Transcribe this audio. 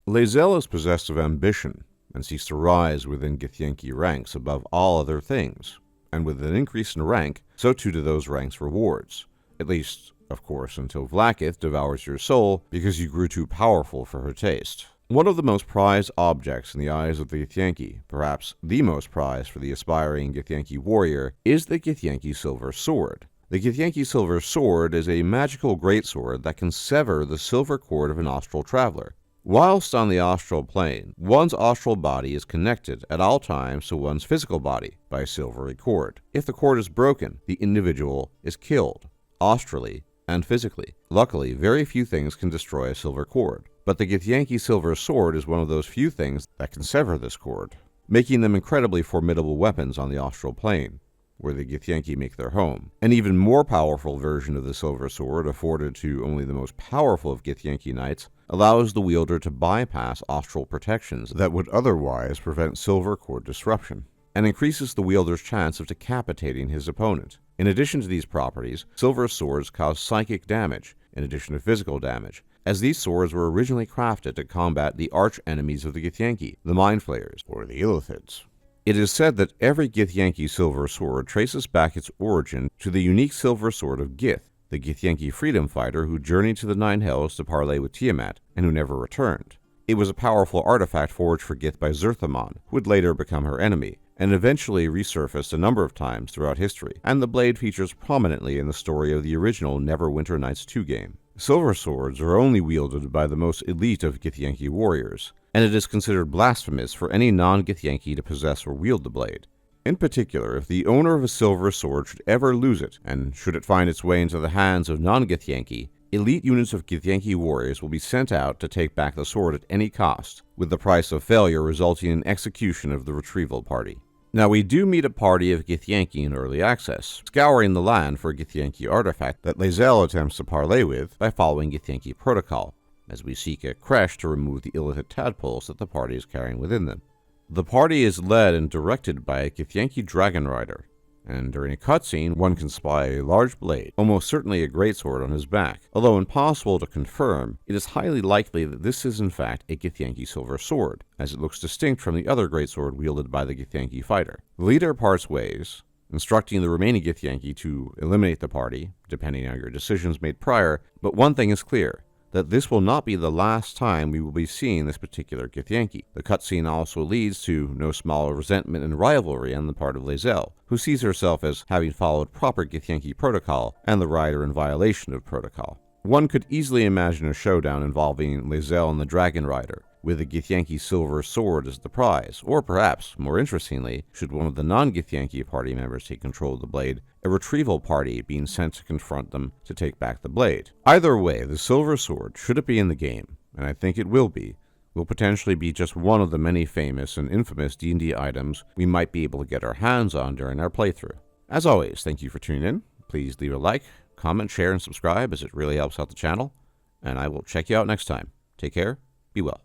Lae'zel is possessed of ambition and seeks to rise within Githyanki ranks above all other things, and with an increase in rank, so too do those ranks' rewards. At least, of course, until Vlaakith devours your soul because you grew too powerful for her taste. One of the most prized objects in the eyes of the Githyanki, perhaps the most prized for the aspiring Githyanki warrior, is the Githyanki Silver Sword. The Githyanki Silver Sword is a magical greatsword that can sever the silver cord of an astral traveler. Whilst on the astral plane, one's astral body is connected at all times to one's physical body by a silvery cord. If the cord is broken, the individual is killed, astrally and physically. Luckily, very few things can destroy a silver cord, but the Githyanki Silver Sword is one of those few things that can sever this cord, making them incredibly formidable weapons on the astral plane, where the Githyanki make their home. An even more powerful version of the Silver Sword, afforded to only the most powerful of Githyanki knights, allows the wielder to bypass astral protections that would otherwise prevent silver cord disruption, and increases the wielder's chance of decapitating his opponent. In addition to these properties, silver swords cause psychic damage, in addition to physical damage, as these swords were originally crafted to combat the arch-enemies of the Githyanki, the Mind Flayers, or the Illithids. It is said that every Githyanki Silver Sword traces back its origin to the unique Silver Sword of Gith, the Githyanki freedom fighter who journeyed to the Nine Hells to parley with Tiamat, and who never returned. It was a powerful artifact forged for Gith by Zerthamon, who would later become her enemy, and eventually resurfaced a number of times throughout history, and the blade features prominently in the story of the original Neverwinter Nights 2 game. Silver swords are only wielded by the most elite of Githyanki warriors, and it is considered blasphemous for any non-Githyanki to possess or wield the blade. In particular, if the owner of a silver sword should ever lose it, and should it find its way into the hands of non-Githyanki, elite units of Githyanki warriors will be sent out to take back the sword at any cost, with the price of failure resulting in execution of the retrieval party. Now, we do meet a party of Githyanki in early access, scouring the land for a Githyanki artifact that Lae'zel attempts to parley with by following Githyanki protocol, as we seek a creche to remove the illithid tadpoles that the party is carrying within them. The party is led and directed by a Githyanki dragon rider, and during a cutscene one can spy a large blade, almost certainly a greatsword, on his back. Although impossible to confirm, it is highly likely that this is in fact a Githyanki Silver Sword, as it looks distinct from the other greatsword wielded by the Githyanki fighter. The leader parts ways, instructing the remaining Githyanki to eliminate the party, depending on your decisions made prior, but one thing is clear: that this will not be the last time we will be seeing this particular Githyanki. The cutscene also leads to no small resentment and rivalry on the part of Lae'zel, who sees herself as having followed proper Githyanki protocol, and the rider in violation of protocol. One could easily imagine a showdown involving Lae'zel and the Dragon Rider, with the Githyanki Silver Sword as the prize, or perhaps, more interestingly, should one of the non-Githyanki party members take control of the blade, a retrieval party being sent to confront them to take back the blade. Either way, the Silver Sword, should it be in the game, and I think it will potentially be just one of the many famous and infamous D&D items we might be able to get our hands on during our playthrough. As always, thank you for tuning in. Please leave a like, comment, share, and subscribe, as it really helps out the channel, and I will check you out next time. Take care, be well.